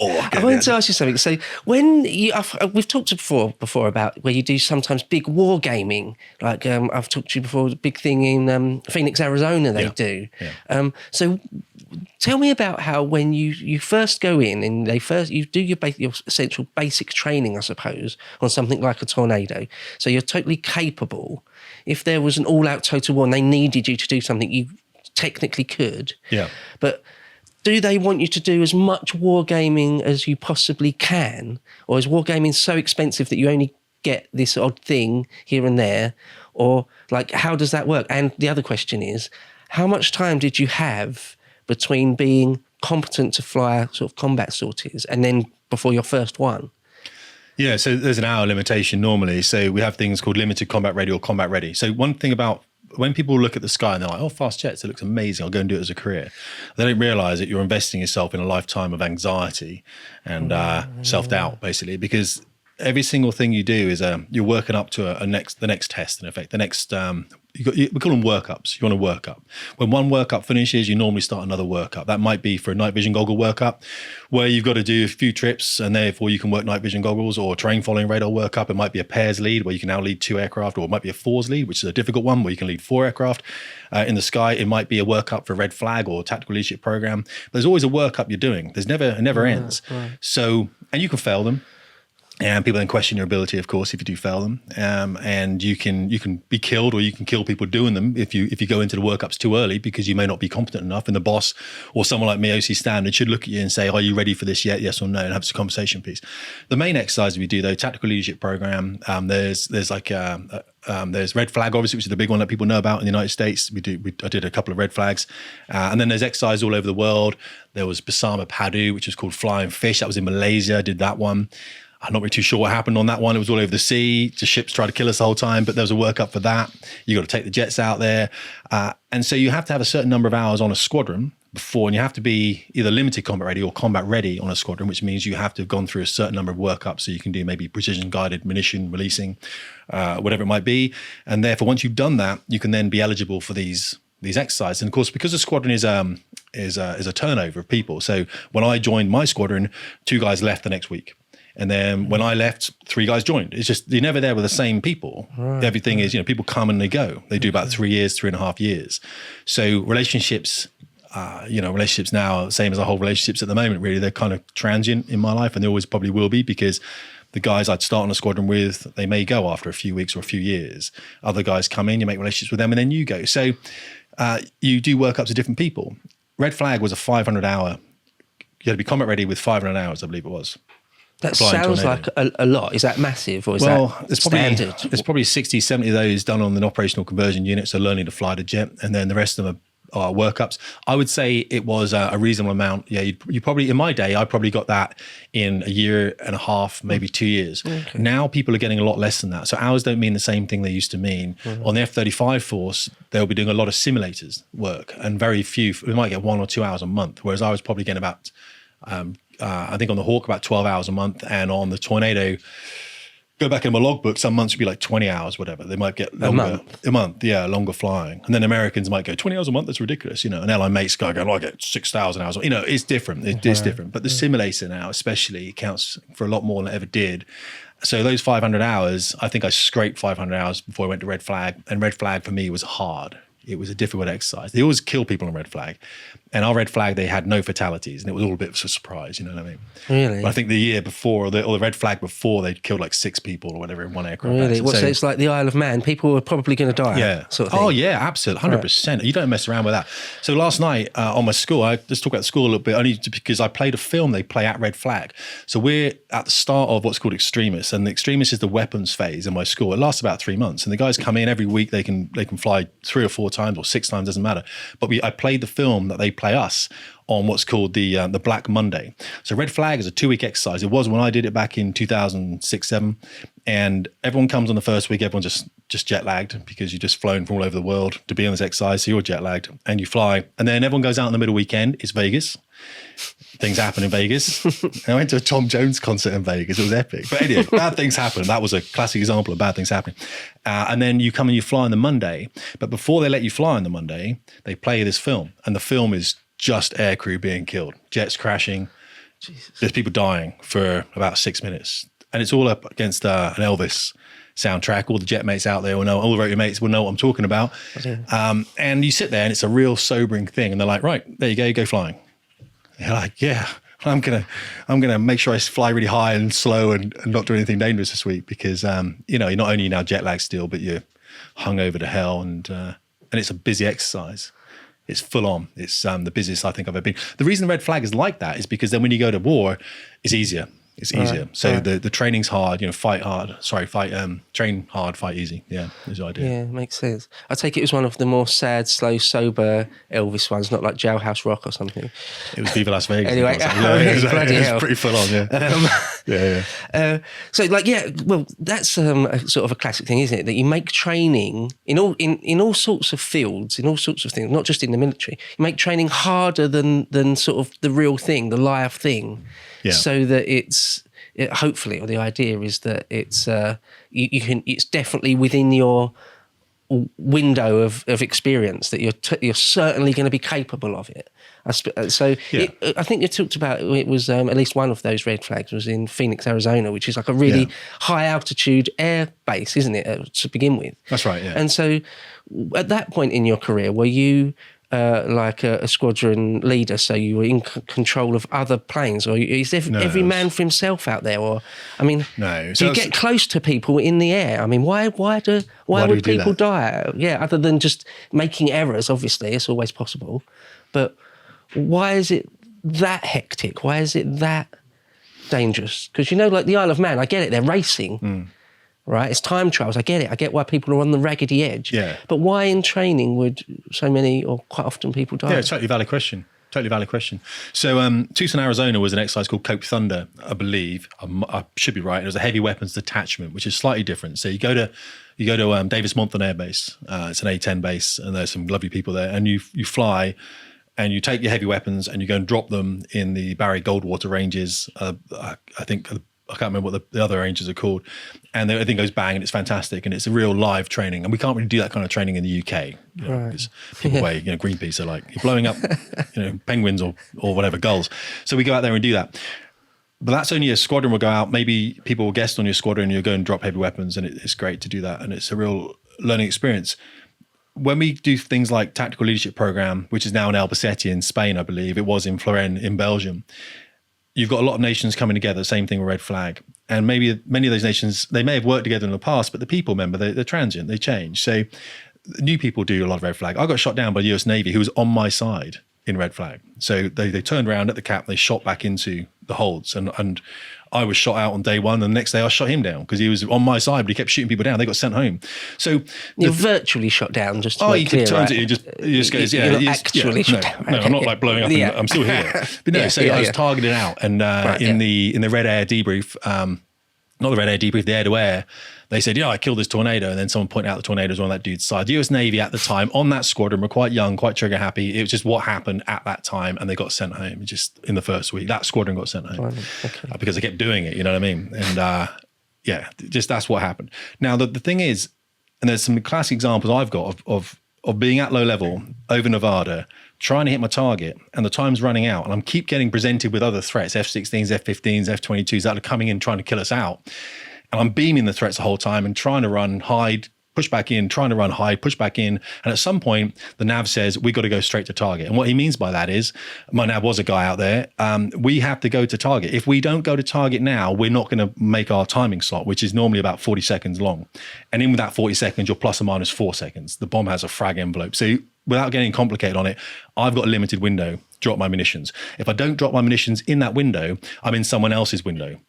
I wanted to ask you something. So when we've talked before about where you do sometimes big war gaming, like I've talked to you before, the big thing in Phoenix, Arizona they do. Yeah. So tell me about how when you first go in and you do your essential basic training, I suppose, on something like a tornado. So you're totally capable. If there was an all-out total war and they needed you to do something, you technically could. Yeah. But do they want you to do as much wargaming as you possibly can? Or is wargaming so expensive that you only get this odd thing here and there? Or, like, how does that work? And the other question is, how much time did you have between being competent to fly sort of combat sorties and then before your first one? Yeah, so there's an hour limitation normally. So we have things called limited combat ready or combat ready. So one thing about when people look at the sky and they're like, oh, fast jets, it looks amazing, I'll go and do it as a career. They don't realize that you're investing yourself in a lifetime of anxiety and self-doubt, basically, because every single thing you do is you're working up to the next test, in effect. The next, we call them workups. You want to work up. When one workup finishes, you normally start another workup. That might be for a night vision goggle workup, where you've got to do a few trips and therefore you can work night vision goggles, or terrain following radar workup. It might be a pairs lead where you can now lead 2 aircraft, or it might be a fours lead, which is a difficult one where you can lead 4 aircraft in the sky. It might be a workup for red flag or tactical leadership program. But there's always a workup you're doing. It never ends. Right. So, and you can fail them. And people then question your ability, of course, if you do fail them. And you can be killed, or you can kill people doing them if you go into the workups too early, because you may not be competent enough. And the boss or someone like me, OC Standard, should look at you and say, are you ready for this yet? Yes or no, and have this conversation piece. The main exercise we do, though, tactical leadership program, there's red flag, obviously, which is the big one that people know about in the United States. I did a couple of red flags. And then there's exercise all over the world. There was Bersama Padu, which was called Flying Fish. That was in Malaysia. I did that one. I'm not really too sure what happened on that one. It was all over the sea. The ships tried to kill us the whole time, but there was a workup for that. You got to take the jets out there. And so you have to have a certain number of hours on a squadron before, and you have to be either limited combat ready or combat ready on a squadron, which means you have to have gone through a certain number of workups. So you can do maybe precision guided munition releasing, whatever it might be. And therefore, once you've done that, you can then be eligible for these exercises. And of course, because the squadron is a turnover of people. So when I joined my squadron, 2 guys left the next week. And then when I left, 3 guys joined. It's just, you're never there with the same people. Right. Everything is, people come and they go. They do about 3 years, 3.5 years. So relationships, relationships now, same as our whole relationships at the moment, really, they're kind of transient in my life, and they always probably will be, because the guys I'd start on a squadron with, they may go after a few weeks or a few years. Other guys come in, you make relationships with them, and then you go. So you do workups with different people. Red flag was a 500-hour, you had to be combat ready with 500 hours, I believe it was. That sounds like a lot. Is that massive, or is that standard? There's probably 60, 70 of those done on an operational conversion unit, so learning to fly the jet, and then the rest of them are workups. I would say it was a reasonable amount. Yeah, you probably, in my day, I probably got that in a year and a half, maybe 2 years. Okay. Now people are getting a lot less than that. So hours don't mean the same thing they used to mean. Mm-hmm. On the F-35 force, they'll be doing a lot of simulators work, and very few, we might get 1 or 2 hours a month, whereas I was probably getting about I think on the Hawk about 12 hours a month, and on the Tornado, go back in my logbook, some months would be like 20 hours, whatever. They might get longer. A month, yeah, longer flying. And then Americans might go, 20 hours a month, that's ridiculous. An airline mate's guy going, I get 6,000 hours. It's different. It's different. But the simulator now especially counts for a lot more than it ever did. So those 500 hours, I think I scraped 500 hours before I went to red flag. And red flag for me was hard. It was a difficult exercise. They always kill people on red flag. And our red flag, they had no fatalities, and it was all a bit of a surprise, you know what I mean? Really? But I think the year before, or the red flag before, they'd killed like 6 people or whatever in one aircraft. Really? So it's like the Isle of Man. People were probably going to die. Yeah. Sort of thing. Oh, yeah, absolutely. 100%. Right. You don't mess around with that. So last night on my school, let's talk about the school a little bit, only because I played a film they play at red flag. So we're at the start of what's called extremis, and the extremis is the weapons phase in my school. It lasts about 3 months, and the guys come in every week. They can fly 3 or 4 times or 6 times, doesn't matter. But I played the film that they play us on what's called the Black Monday. So red flag is a 2-week exercise. It was when I did it back in 2006-07, and everyone comes on the first week. Everyone's just jet lagged because you've just flown from all over the world to be on this exercise. So you're jet lagged and you fly, and then everyone goes out on the middle weekend. It's Vegas. Things happen in Vegas. I went to a Tom Jones concert in Vegas. It was epic. But anyway, bad things happen. That was a classic example of bad things happening. And then you come and you fly on the Monday. But before they let you fly on the Monday, they play this film, and the film is just aircrew being killed, jets crashing, Jesus. There's people dying for about 6 minutes. And it's all up against an Elvis soundtrack. All the jet mates out there will know, all the rotary mates will know what I'm talking about. And you sit there and it's a real sobering thing. And they're like, right, there you go flying. And you're like, yeah, I'm gonna make sure I fly really high and slow and not do anything dangerous this week because, you know, you're not only now jet lag still, but you're hung over to hell and it's a busy exercise. It's full on. It's the busiest I think I've ever been. The reason the red flag is like that is because then when you go to war, it's easier. It's easier. Right, so the training's hard, you know, train hard, fight easy. Yeah, is the idea. Yeah, makes sense. I take it was one of the more sad, slow, sober Elvis ones, not like Jailhouse Rock or something. It was Viva Las Vegas. Anyway, it was pretty full on, yeah. So like, well, that's sort of a classic thing, isn't it? That you make training in all sorts of fields, in all sorts of things, not just in the military. You make training harder than sort of the real thing, the live thing. Yeah. So that hopefully, or the idea is that it's it's definitely within your window of experience that you're certainly going to be capable of it. I think you talked about it was at least one of those red flags was in Phoenix, Arizona, which is like a really high altitude air base, isn't it, to begin with? That's right. Yeah. And so, at that point in your career, were you like a squadron leader, so you were in control of other planes, or is every man for himself out there? Or, I mean, no. Do you get close to people in the air? I mean, why would people die? Yeah, other than just making errors, obviously, it's always possible. But why is it that hectic? Why is it that dangerous? Because, you know, like the Isle of Man, I get it, they're racing. Right, it's time trials. I get it. I get why people are on the raggedy edge. Yeah. But why in training would so many or quite often people die? Yeah, totally valid question. So Tucson, Arizona was an exercise called Cope Thunder, I believe. I should be right. It was a heavy weapons detachment, which is slightly different. So you go to Davis Monthan Air Base. It's an A-10 base, and there's some lovely people there. And you fly, and you take your heavy weapons, and you go and drop them in the Barry Goldwater ranges. I can't remember what the other ranges are called. And everything goes bang and it's fantastic. And it's a real live training. And we can't really do that kind of training in the UK. Because people away, Greenpeace are like, you're blowing up, penguins or whatever, gulls. So we go out there and do that. But that's only a squadron will go out. Maybe people will guest on your squadron and you'll go and drop heavy weapons. And it's great to do that. And it's a real learning experience. When we do things like Tactical Leadership Program, which is now in Albacete in Spain, I believe, it was in Florence in Belgium. You've got a lot of nations coming together, same thing with Red Flag. And maybe many of those nations, they may have worked together in the past, but the people, remember, they're transient, they change. So new people do a lot of Red Flag. I got shot down by the US Navy who was on my side in Red Flag. So they turned around at the cap, they shot back into the holds. And I was shot out on day one, and the next day I shot him down because he was on my side, but he kept shooting people down. They got sent home. So you're virtually shot down, just to make clear, turn it, he just goes, you're not actually shot down. No, I'm not like blowing up. I'm still here. But no, I was targeted out, and in the Red Air debrief, not the Red Air debrief, the air to air. They said, I killed this tornado. And then someone pointed out the tornado was on that dude's side. The US Navy at the time on that squadron were quite young, quite trigger happy. It was just what happened at that time. And they got sent home just in the first week. That squadron got sent home because they kept doing it. You know what I mean? And just that's what happened. Now, the thing is, and there's some classic examples I've got of being at low level over Nevada, trying to hit my target, and the time's running out. And I'm keep getting presented with other threats, F-16s, F-15s, F-22s that are coming in trying to kill us out. And I'm beaming the threats the whole time and trying to run, hide, push back in, trying to run, hide, push back in. And at some point, the nav says, we got to go straight to target. And what he means by that is, my nav was a guy out there, we have to go to target. If we don't go to target now, we're not going to make our timing slot, which is normally about 40 seconds long. And in that 40 seconds, you're plus or minus 4 seconds. The bomb has a frag envelope. So without getting complicated on it, I've got a limited window. Drop my munitions. If I don't drop my munitions in that window, I'm in someone else's window.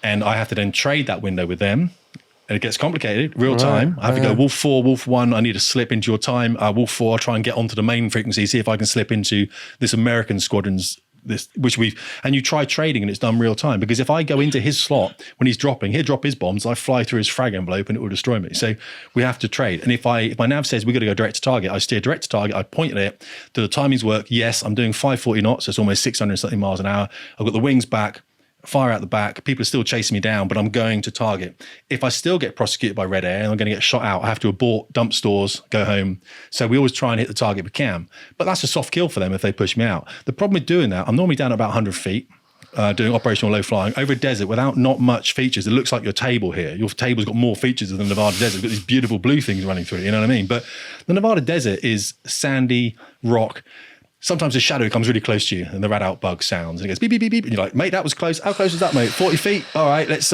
And I have to then trade that window with them. And it gets complicated, real time. I have to go Wolf 4, Wolf 1, I need to slip into your time. Wolf 4, I'll try and get onto the main frequency, see if I can slip into this American squadron's, and you try trading and it's done real time. Because if I go into his slot, when he's dropping, he'll drop his bombs, I fly through his frag envelope and it will destroy me. So we have to trade. And if my nav says we got to go direct to target, I steer direct to target, I point at it, do the timings work? Yes, I'm doing 540 knots, so it's almost 600 something miles an hour. I've got the wings back, fire out the back, people are still chasing me down, but I'm going to target. If I still get prosecuted by Red Air and I'm going to get shot out, I have to abort, dump stores, go home. So we always try and hit the target we can. But that's a soft kill for them if they push me out. The problem with doing that, I'm normally down at about 100 feet. doing operational low flying over a desert without not much features. It looks like your table here. Your table's got more features than the Nevada desert. It's got these beautiful blue things running through it, you know what I mean? But the Nevada desert is sandy, rock. Sometimes a shadow comes really close to you and the rat out bug sounds and it goes beep, beep, beep, beep. And you're like, mate, that was close. How close is that, mate? 40 feet? All right, let's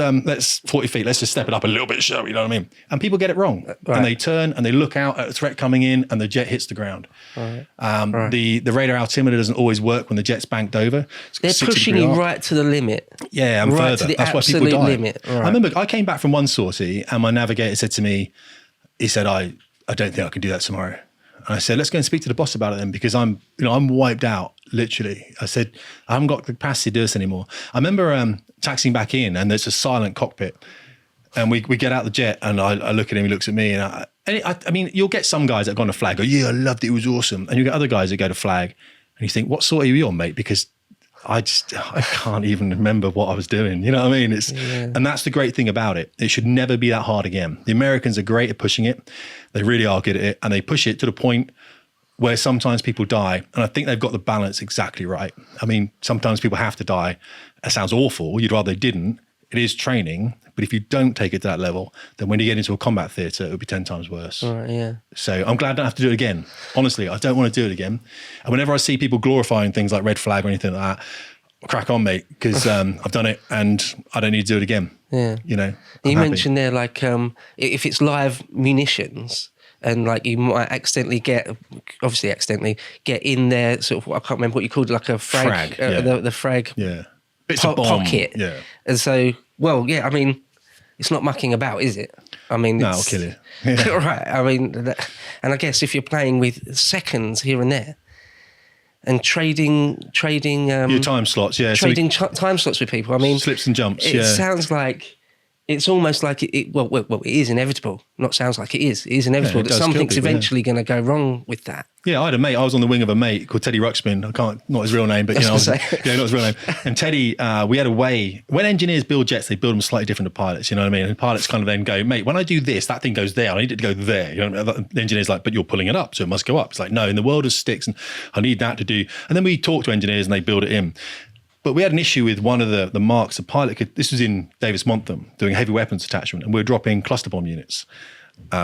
40 feet. Let's just step it up a little bit, shall we? You know what I mean? And people get it wrong. Right. And they turn and they look out at a threat coming in and the jet hits the ground. Right. The radar altimeter doesn't always work when the jet's banked over. They're pushing you right to the limit. Yeah, and right further. To the That's why people absolute die. limit. Right. I remember I came back from one sortie and my navigator said to me, he said, I don't think I can do that tomorrow. And I said, let's go and speak to the boss about it then, because I'm wiped out, literally. I said, I haven't got the capacity to do this anymore. I remember taxiing back in and there's a silent cockpit and we get out the jet and I look at him, he looks at me and I mean, you'll get some guys that have gone to flag, go, yeah, I loved it, it was awesome. And you get other guys that go to flag and you think, what sort are you on, mate? Because I can't even remember what I was doing. You know what I mean? And that's the great thing about it. It should never be that hard again. The Americans are great at pushing it. They really are good at it. And they push it to the point where sometimes people die. And I think they've got the balance exactly right. I mean, sometimes people have to die. That sounds awful. You'd rather they didn't. It is training. But if you don't take it to that level, then when you get into a combat theatre, it would be 10 times worse. Right, yeah. So I'm glad I don't have to do it again. Honestly, I don't want to do it again. And whenever I see people glorifying things like red flag or anything like that, crack on, mate, because I've done it and I don't need to do it again. Yeah. You know, you mentioned there, like, if it's live munitions and like you might accidentally get in there, sort of, I can't remember what you called it, like a frag, the frag bits of bomb. Pocket. Yeah. And so, well, yeah, I mean, it's not mucking about, is it? I mean, no, I'll kill you. Yeah. Right. I mean, and I guess if you're playing with seconds here and there and trading your time slots, trading time slots with people. I mean, slips and jumps. It sounds like it's almost like it is inevitable. Not sounds like it is. It is inevitable that something's eventually going to go wrong with that. Yeah, I had a mate. I was on the wing of a mate called Teddy Ruxpin. not his real name, but not his real name. And Teddy, we had a way. When engineers build jets, they build them slightly different to pilots. You know what I mean? And pilots kind of then go, mate, when I do this, that thing goes there. I need it to go there. You know, the engineer's like, but you're pulling it up, so it must go up. It's like, no, in the world of sticks, and I need that to do. And then we talk to engineers, and they build it in. But we had an issue with one of the marks. The pilot this was in Davis Montham doing heavy weapons attachment, and we were dropping cluster bomb units,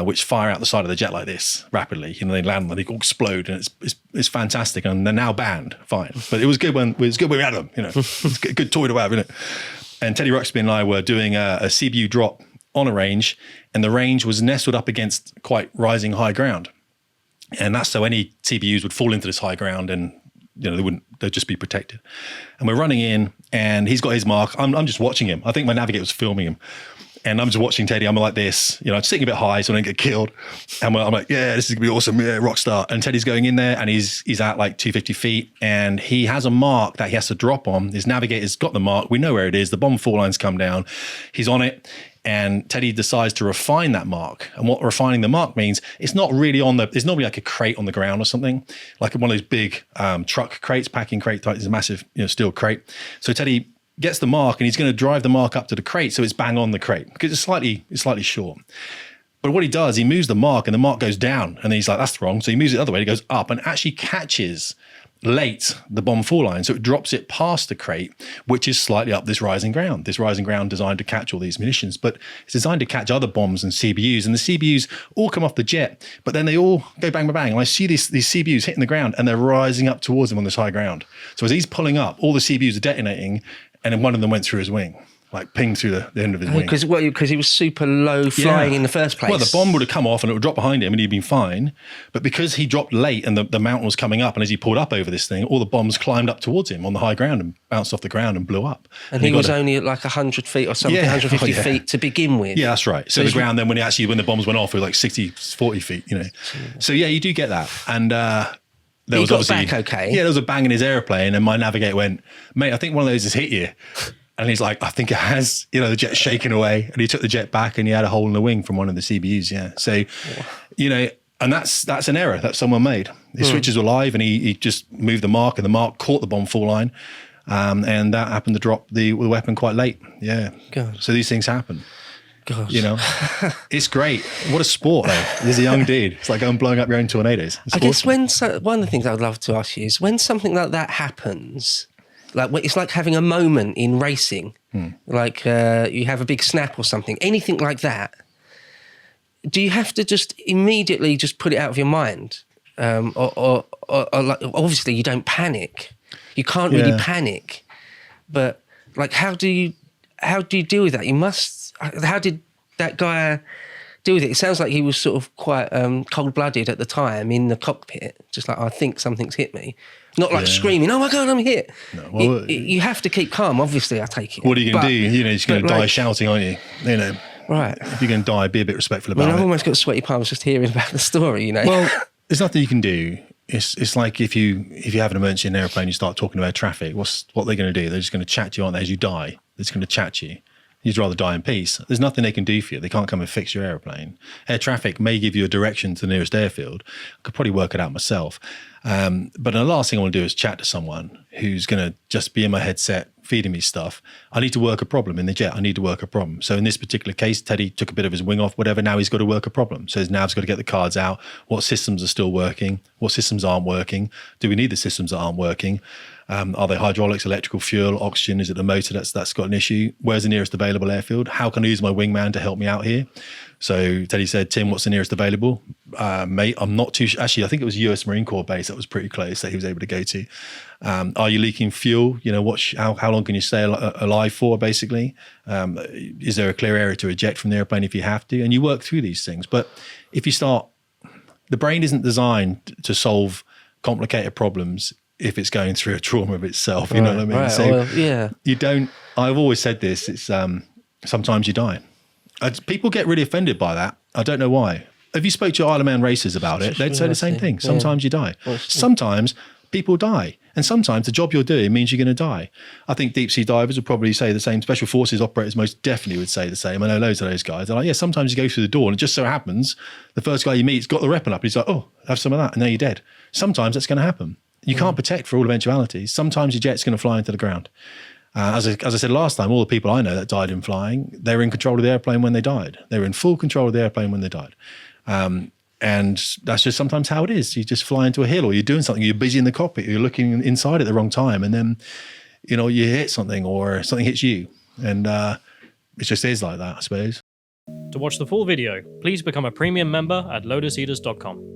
which fire out the side of the jet like this rapidly. You know, they land and they all explode, and it's fantastic. And they're now banned, fine. But it was good when we had them. You know, it's a good toy to have, isn't it? And Teddy Ruxpin and I were doing a CBU drop on a range, and the range was nestled up against quite rising high ground, and that's so any CBUs would fall into this high ground and, you know, they'd just be protected. And we're running in and he's got his mark. I'm just watching him. I think my navigator was filming him. And I'm just watching Teddy. I'm like this, you know, sitting a bit high so I don't get killed. And I'm like, yeah, this is gonna be awesome. Yeah, rock star. And Teddy's going in there and he's at like 250 feet and he has a mark that he has to drop on. His navigator's got the mark. We know where it is. The bomb fall lines come down. He's on it. And Teddy decides to refine that mark. And what refining the mark means, it's not really there's normally like a crate on the ground or something, like one of those big truck crates, packing crate, it's a massive, you know, steel crate. So Teddy gets the mark and he's going to drive the mark up to the crate so it's bang on the crate because it's slightly short. But what he does, he moves the mark and the mark goes down and then he's like, that's wrong. So he moves it the other way, he goes up and actually catches late the bomb fall line. So it drops it past the crate, which is slightly up this rising ground designed to catch all these munitions, but it's designed to catch other bombs and CBUs, and the CBUs all come off the jet, but then they all go bang, bang, bang. And I see these CBUs hitting the ground and they're rising up towards him on this high ground. So as he's pulling up, all the CBUs are detonating and then one of them went through his wing. Like pinged through the end of his wing. Because he was super low flying in the first place. Well, the bomb would have come off and it would drop behind him and he'd been fine. But because he dropped late and the mountain was coming up and as he pulled up over this thing, all the bombs climbed up towards him on the high ground and bounced off the ground and blew up. And he was only at like 100 feet or something, 150 feet to begin with. Yeah, that's right. So the ground then when the bombs went off, it was like 60, 40 feet, you know. So yeah, you do get that. And there was got back okay. Yeah, there was a bang in his airplane and my navigator went, mate, I think one of those has hit you. And he's like, I think it has, you know, the jet's shaking away. And he took the jet back and he had a hole in the wing from one of the CBUs, yeah. So, you know, and that's an error that someone made. His switches were live and he just moved the mark and the mark caught the bomb fall line. And that happened to drop the weapon quite late, yeah. God. So these things happen. Gosh. You know, it's great. What a sport, though. He's a young dude. It's like going blowing up your own tornadoes. It's I guess one of the things I would love to ask you is when something like that happens, like it's like having a moment in racing, like you have a big snap or something, anything like that. Do you have to just immediately just put it out of your mind? Or like, obviously you don't panic. You can't really panic. But like, how do you deal with that? How did that guy deal with it? It sounds like he was sort of quite cold-blooded at the time in the cockpit, just like, I think something's hit me. Not like screaming, oh my God, I'm hit. No, well, you have to keep calm, obviously, I take it. What are you going to do? You're just going to die shouting, aren't you? Right. If you're going to die, be a bit respectful about it. I've almost got sweaty palms just hearing about the story, Well, there's nothing you can do. It's like if you have an emergency in an airplane, you start talking to air traffic, what they're going to do? They're just going to chat to you, aren't they, as you die? They're just going to chat to you. You'd rather die in peace. There's nothing they can do for you. They can't come and fix your airplane. Air traffic may give you a direction to the nearest airfield. I could probably work it out myself. But the last thing I want to do is chat to someone who's going to just be in my headset, feeding me stuff. I need to work a problem in the jet. I need to work a problem. So in this particular case, Teddy took a bit of his wing off, whatever. Now he's got to work a problem. So his nav's got to get the cards out. What systems are still working? What systems aren't working? Do we need the systems that aren't working? Are they hydraulics, electrical, fuel, oxygen? Is it the motor that's got an issue? Where's the nearest available airfield? How can I use my wingman to help me out here? So Teddy said, Tim, what's the nearest available? Mate, I'm not too sure. Actually, I think it was US Marine Corps base that was pretty close that he was able to go to. Are you leaking fuel? How long can you stay alive for, basically? Is there a clear area to eject from the airplane if you have to? And you work through these things. But if you start, the brain isn't designed to solve complicated problems if it's going through a trauma of itself, you know what I mean? Right, So you don't, I've always said this, it's sometimes you die. People get really offended by that. I don't know why. If you spoke to Isle of Man racers about it, they'd say the same thing. Sometimes you die. Sometimes people die. And sometimes the job you're doing means you're going to die. I think deep sea divers would probably say the same. Special forces operators most definitely would say the same. I know loads of those guys. They're like, yeah, sometimes you go through the door and it just so happens the first guy you meet's got the weapon up and he's like, oh, have some of that. And now you're dead. Sometimes that's going to happen. You can't protect for all eventualities. Sometimes your jet's going to fly into the ground. As I said last time, all the people I know that died in flying, they were in control of the airplane when they died. They were in full control of the airplane when they died. And that's just sometimes how it is. You just fly into a hill or you're doing something, you're busy in the cockpit, you're looking inside at the wrong time, and then, you hit something or something hits you. And it just is like that, I suppose. To watch the full video, please become a premium member at lotuseaters.com.